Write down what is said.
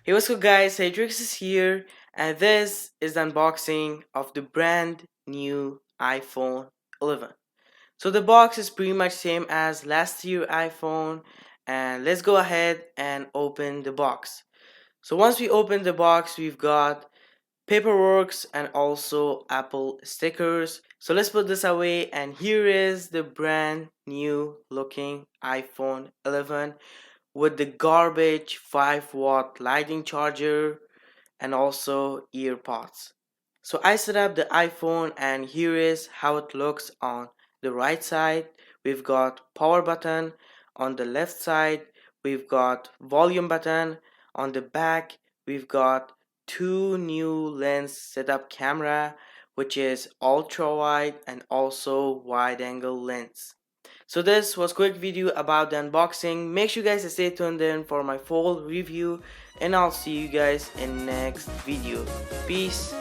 Hey, what's good guys, Hatrix is here, and this is the unboxing of the brand new iPhone 11. So the box is pretty much same as last year iPhone, and let's go ahead and open the box. So once we open the box, we've got paperworks and also Apple stickers. So let's put this away, and here is the brand new looking iPhone 11 with the garbage 5-watt lightning charger and also earpods. So I set up the iPhone, and here is how it looks on the right side. We've got power button. On the left side we've got volume button. On the back we've got two new lens setup camera, which is ultra wide and also wide angle lens. So this was quick video about the unboxing. Make sure you guys to stay tuned in for my full review, and I'll see you guys in next video. Peace.